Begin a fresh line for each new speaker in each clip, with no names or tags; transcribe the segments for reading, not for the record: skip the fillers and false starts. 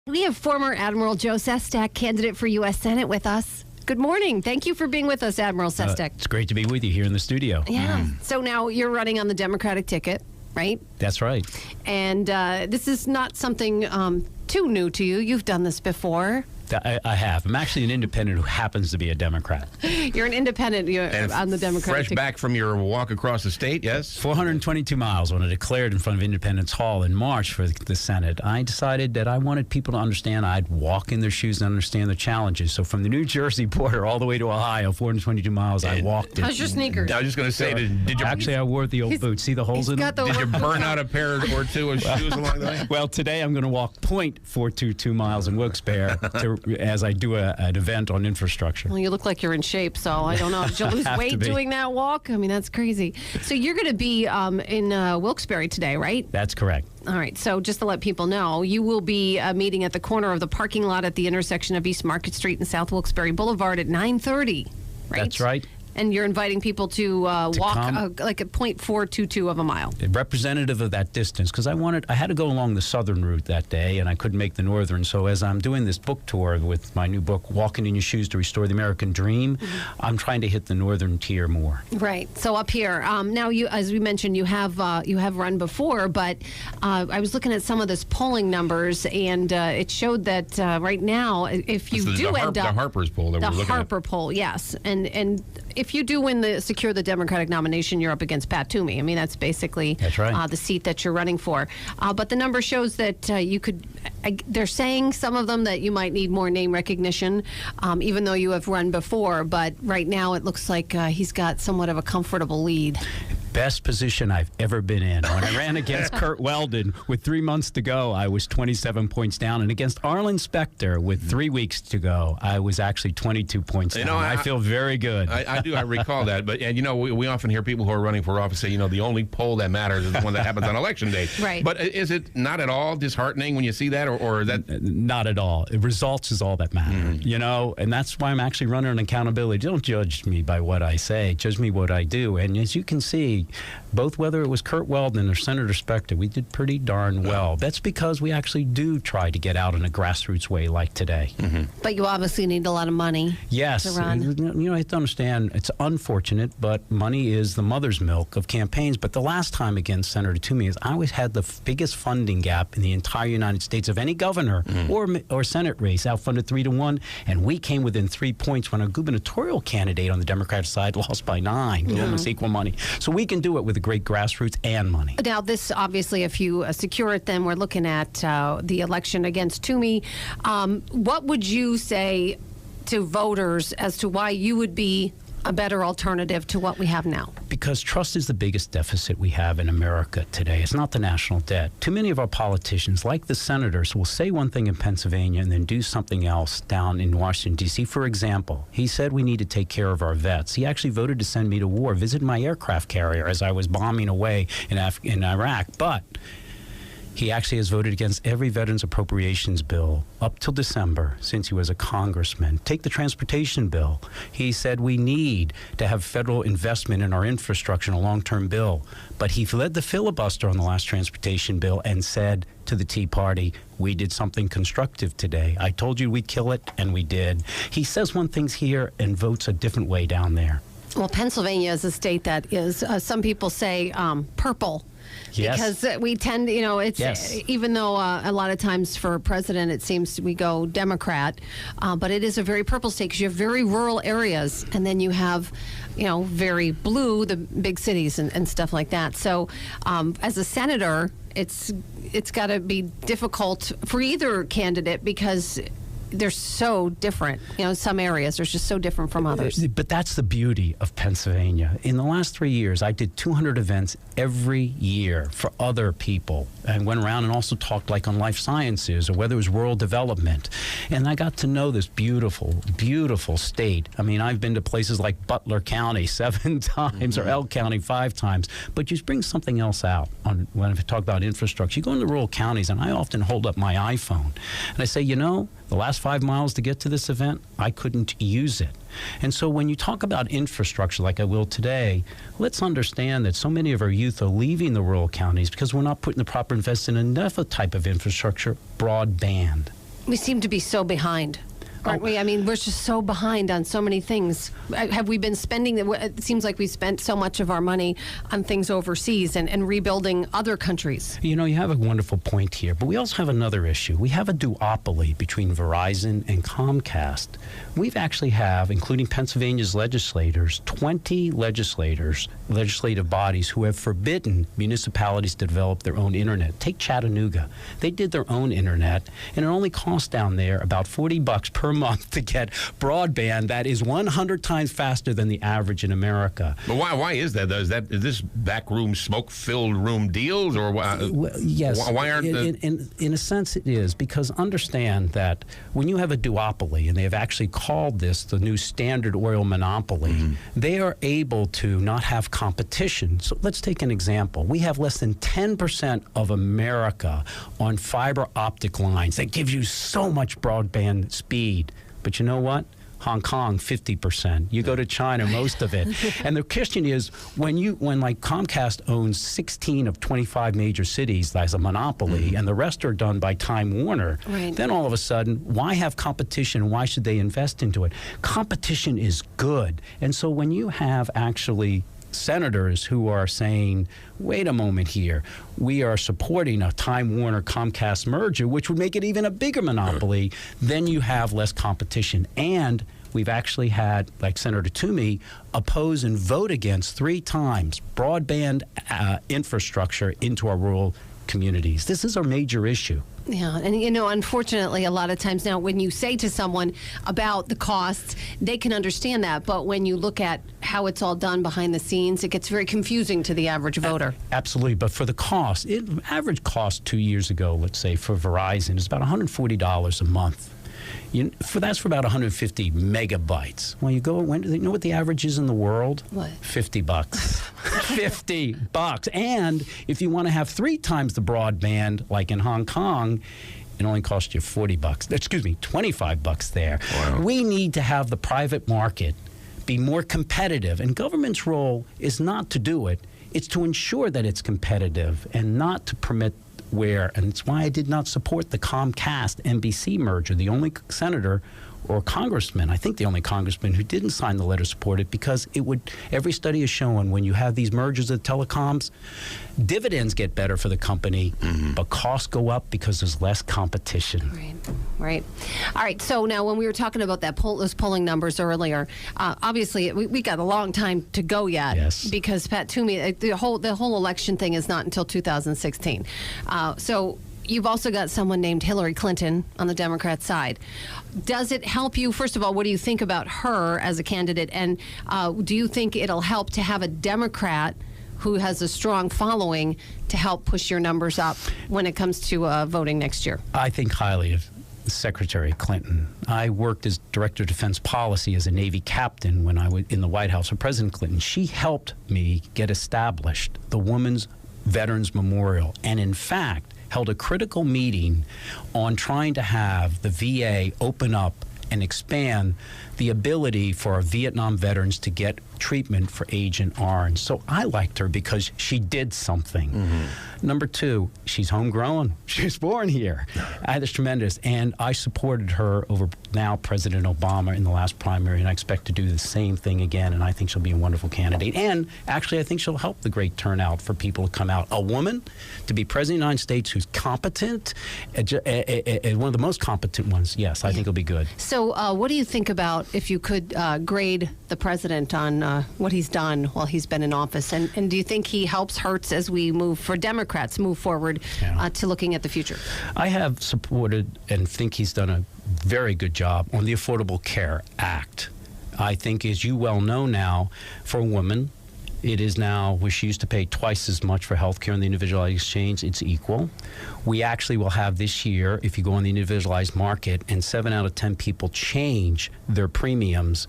We have former Admiral Joe Sestak, candidate for U.S. Senate, with us. Good morning. Thank you for being with us, Admiral Sestak.
It's great to be with you here in the studio.
Yeah. So now you're running on the Democratic ticket, right?
That's right.
And this is not something too new to you. You've done this before.
I have. I'm actually an independent who happens to be a Democrat.
You're an independent on the Democratic
fresh
ticket.
back from your walk across the state, yes?
422 miles when I declared in front of Independence Hall in March for the Senate. I decided that I wanted people to understand I'd walk in their shoes and understand the challenges. So from the New Jersey border all the way to Ohio, 422 miles, I walked it.
How's your sneakers?
I was just going to say, did you
Actually, I wore the old boots. See the holes in them?
did you burn out a pair or two of shoes along the way?
Well, today I'm going to walk 0.422 miles in Wilkes-Barre as I do an event on infrastructure.
Well, you look like you're in shape, so I don't know. Did you lose weight doing that walk? I mean, that's crazy. So you're going to be in Wilkes-Barre today, right?
That's correct.
All right. So just to let people know, you will be meeting at the corner of the parking lot at the intersection of East Market Street and South Wilkes-Barre Boulevard at 9:30, right?
That's right.
And you're inviting people to walk like a 0.422 of a mile.
Representative of that distance, because I had to go along the southern route that day, and I couldn't make the northern. So as I'm doing this book tour with my new book, Walking in Your Shoes to Restore the American Dream, I'm trying to hit the northern tier more.
Right. So up here, now you, as we mentioned, you have run before, but I was looking at some of this polling numbers, and it showed that right now, if you do end up
the Harper's poll that we're looking at.
The Harper poll, yes, and if you do secure the Democratic nomination, you're up against Pat Toomey. I mean, that's basically the seat that you're running for. But the number shows that you could. They're saying, some of them, that you might need more name recognition, even though you have run before. But right now, it looks like he's got somewhat of a comfortable lead.
Best position I've ever been in. When I ran against Kurt Weldon with 3 months to go, I was 27 points down. And against Arlen Specter with 3 weeks to go, I was actually 22 points down. I feel very good.
I do. I recall that. But, and, we often hear people who are running for office say, the only poll that matters is the one that happens on Election Day.
Right.
But is it not at all disheartening when you see that? Or that?
Not at all. Results is all that matters. And that's why I'm actually running on accountability. Don't judge me by what I say. Judge me what I do. And as you can see, both whether it was Kurt Weldon or Senator Specter, we did pretty darn well. That's because we actually do try to get out in a grassroots way like today.
But you obviously need a lot of money
to run. You have to understand, it's unfortunate, but money is the mother's milk of campaigns. But the last time against Senator Toomey, I always had the biggest funding gap in the entire United States of any governor or Senate race, outfunded 3-1, and we came within 3 points when a gubernatorial candidate on the Democratic side lost by 9, almost equal money. So we can do it with a great grassroots and money.
Now, this, obviously, if you secure it, then we're looking at the election against Toomey. What would you say to voters as to why you would be a better alternative to what we have now?
Because trust is the biggest deficit we have in America today. It's not the national debt. Too many of our politicians, like the senators, will say one thing in Pennsylvania and then do something else down in Washington, D.C. For example, he said we need to take care of our vets. He actually voted to send me to war, visit my aircraft carrier as I was bombing away in Iraq. But he actually has voted against every Veterans Appropriations bill up till December since he was a congressman. Take the transportation bill. He said we need to have federal investment in our infrastructure in a long-term bill. But he led the filibuster on the last transportation bill and said to the Tea Party, we did something constructive today. I told you we'd kill it, and we did. He says one thing here and votes a different way down there.
Well, Pennsylvania is a state that is, some people say, purple.
Yes.
Because we tend, it's even though a lot of times for president it seems we go Democrat, but it is a very purple state because you have very rural areas, and then you have, very blue, the big cities and stuff like that. So as a senator, it's got to be difficult for either candidate because they're so different. Some areas are just so different from others.
But that's the beauty of Pennsylvania. In the last 3 years, I did 200 events every year for other people. I went around and also talked like on life sciences or whether it was rural development. And I got to know this beautiful, beautiful state. I mean, I've been to places like Butler County 7 times or Elk County 5 times. But you bring something else out when I talk about infrastructure. You go into rural counties, and I often hold up my iPhone, and I say, the last 5 miles to get to this event, I couldn't use it. And so when you talk about infrastructure like I will today, let's understand that so many of our youth are leaving the rural counties because we're not putting the proper investment in enough type of infrastructure, broadband.
We seem to be so behind, aren't we? I mean, we're just so behind on so many things. Have we been spending, it seems like we spent so much of our money on things overseas and rebuilding other countries.
You know, you have a wonderful point here, but we also have another issue. We have a duopoly between Verizon and Comcast. We've actually have, including Pennsylvania's legislators, 20 legislative bodies who have forbidden municipalities to develop their own internet. Take Chattanooga. They did their own internet, and it only costs down there about $40 per month to get broadband that is 100 times faster than the average in America.
But why is that, though? Is this backroom, smoke-filled room deals, or
well, yes,
why aren't
in a sense it is, because understand that when you have a duopoly, and they have actually called this the new Standard Oil monopoly, they are able to not have competition. So let's take an example. We have less than 10% of America on fiber optic lines that give you so much broadband speed. But you know what? Hong Kong, 50%. You go to China, most of it. And the question is, when like Comcast owns 16 of 25 major cities as a monopoly, and the rest are done by Time Warner, then all of a sudden, why have competition? Why should they invest into it? Competition is good. And so when you have actually senators who are saying, wait a moment here, we are supporting a Time Warner Comcast merger, which would make it even a bigger monopoly, then you have less competition. And we've actually had, like Senator Toomey, oppose and vote against 3 times broadband infrastructure into our rural communities. This is a major issue.
Yeah, and you know, unfortunately, a lot of times now when you say to someone about the costs, they can understand that, but when you look at how it's all done behind the scenes, it gets very confusing to the average voter.
Absolutely, but for the cost, average cost 2 years ago, let's say, for Verizon is about $140 a month. That's for about 150 megabytes. Well, you know what the average is in the world?
What?
$50. $50. And if you want to have 3 times the broadband, like in Hong Kong, it only costs you $40. Excuse me, $25 there.
Wow.
We need to have the private market be more competitive, and government's role is not to do it. It's to ensure that it's competitive and not to permit and it's why I did not support the Comcast-NBC merger. The only senator or congressman, I think the only congressman who didn't sign the letter support it, because every study has shown when you have these mergers of telecoms, dividends get better for the company, but costs go up because there's less competition.
Right. All right. So now, when we were talking about those polling numbers earlier, obviously we got a long time to go yet.
Yes.
Because Pat Toomey, the whole election thing is not until 2016. So you've also got someone named Hillary Clinton on the Democrat side. Does it help you? First of all, what do you think about her as a candidate? And do you think it'll help to have a Democrat who has a strong following to help push your numbers up when it comes to voting next year?
I think highly of Secretary Clinton. I worked as Director of Defense Policy as a Navy captain when I was in the White House with President Clinton. She helped me get established the Women's Veterans Memorial, and in fact held a critical meeting on trying to have the VA open up and expand the ability for our Vietnam veterans to get treatment for Agent Orange. So I liked her because she did something. Number 2, she's homegrown. She was born here. That's tremendous. And I supported her over now President Obama in the last primary, and I expect to do the same thing again, and I think she'll be a wonderful candidate. And actually, I think she'll help the great turnout for people to come out. A woman to be President of the United States who's competent, one of the most competent ones, yes, I think it'll be good.
So what do you think about if you could grade the president on what he's done while he's been in office? And do you think he hurts as we move forward to looking at the future? I
have supported and think he's done a very good job on the Affordable Care Act. I think, as you well know now, for a woman, it is now, where she used to pay twice as much for health care in the individualized exchange, it's equal. We actually will have this year, if you go on the individualized market and 7 out of 10 people change their premiums,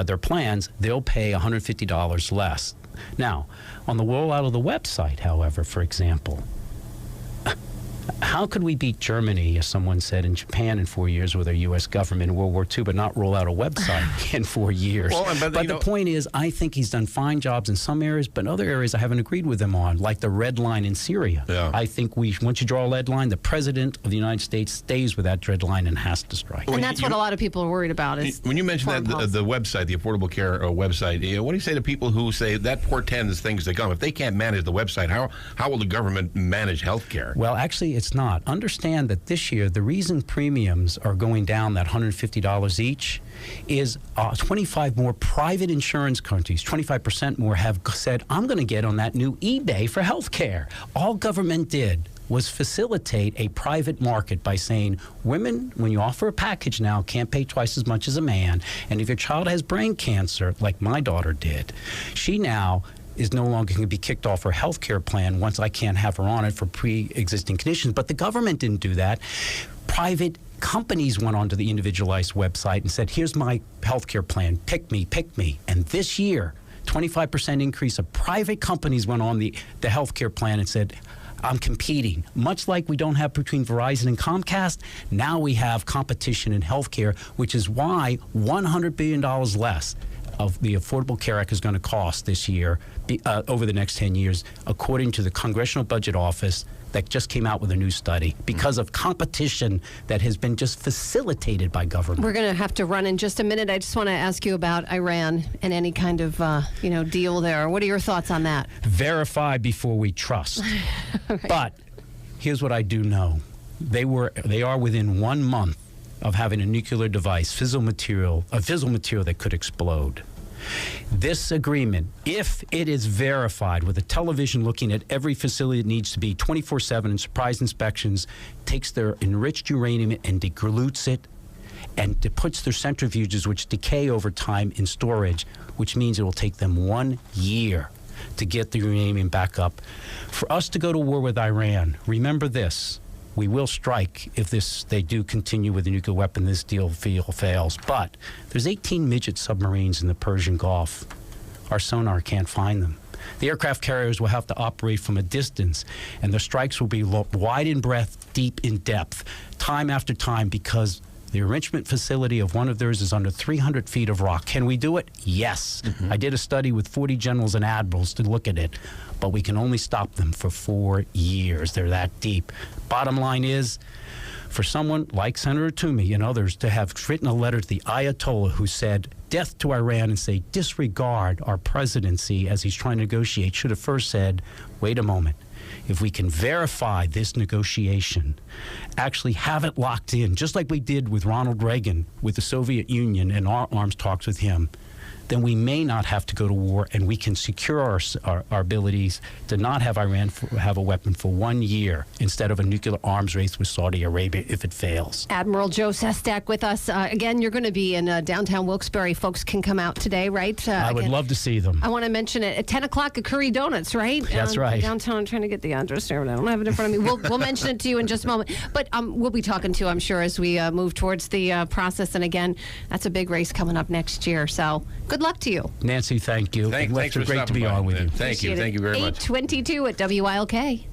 their plans, they'll pay $150 less. Now, on the rollout of the website, however, for example, How could we beat Germany, as someone said, and Japan in 4 years with our U.S. government in World War II, but not roll out a website in 4 years?
Well,
but the point is, I think he's done fine jobs in some areas, but in other areas I haven't agreed with him on, like the red line in Syria.
Yeah.
I think once you draw a red line, the President of the United States stays with that red line and has to strike.
And that's what a lot of people are worried about. Is
when you mentioned that the website, the Affordable Care website, what do you say to people who say that portends things to come? If they can't manage the website, how will the government manage health care?
Well, actually, it's not. Understand that this year, the reason premiums are going down that $150 each is 25 more private insurance companies, 25% more, have said, I'm going to get on that new eBay for health care. All government did was facilitate a private market by saying, women, when you offer a package now, can't pay twice as much as a man. And if your child has brain cancer, like my daughter did, she now is no longer going to be kicked off her health care plan once I can't have her on it for pre-existing conditions. But the government didn't do that. Private companies went onto the individualized website and said, here's my health care plan. Pick me, pick me. And this year, 25% increase of private companies went on the health care plan and said, I'm competing. Much like we don't have between Verizon and Comcast, now we have competition in healthcare, which is why $100 billion less of the Affordable Care Act is going to cost this year over the next 10 years, according to the Congressional Budget Office that just came out with a new study, because of competition that has been just facilitated by government. We're
going to have to run in just a minute. I just want to ask you about Iran and any kind of deal there. What are your thoughts on that?
Verify before we trust. Right. But here's what I do know. They are within 1 month of having a nuclear device, fissile material that could explode. This agreement, if it is verified with a television looking at every facility it needs to be 24/7 and surprise inspections, takes their enriched uranium and dilutes it, and puts their centrifuges, which decay over time, in storage, which means it will take them 1 year to get the uranium back up. For us to go to war with Iran, remember this. We will strike if they do continue with the nuclear weapon, this deal fails. But there's 18 midget submarines in the Persian Gulf. Our sonar can't find them. The aircraft carriers will have to operate from a distance, and the strikes will be wide in breadth, deep in depth, time after time, because the enrichment facility of one of theirs is under 300 feet of rock. Can we do it? Yes. I did a study with 40 generals and admirals to look at it, but we can only stop them for 4 years. They're that deep. Bottom line is, for someone like Senator Toomey and others to have written a letter to the Ayatollah who said, death to Iran, and say, disregard our presidency as he's trying to negotiate, should have first said, wait a moment. If we can verify this negotiation, actually have it locked in, just like we did with Ronald Reagan with the Soviet Union and our arms talks with him, then we may not have to go to war, and we can secure our abilities to not have Iran have a weapon for 1 year instead of a nuclear arms race with Saudi Arabia if it fails.
Admiral Joe Sestak with us. Again, you're going to be in downtown Wilkes-Barre. Folks can come out today, right?
I would love to see them.
I want to mention it at 10 o'clock at Curry Donuts, right?
That's right.
Downtown. I'm trying to get the address there, but I don't have it in front of me. We'll mention it to you in just a moment. But we'll be talking to you, I'm sure, as we move towards the process. And again, that's a big race coming up next year. So good luck to you.
Nancy, thank you.
Thanks for
great to be on with you.
Thank you. Thank you very much.
8:22 at WILK.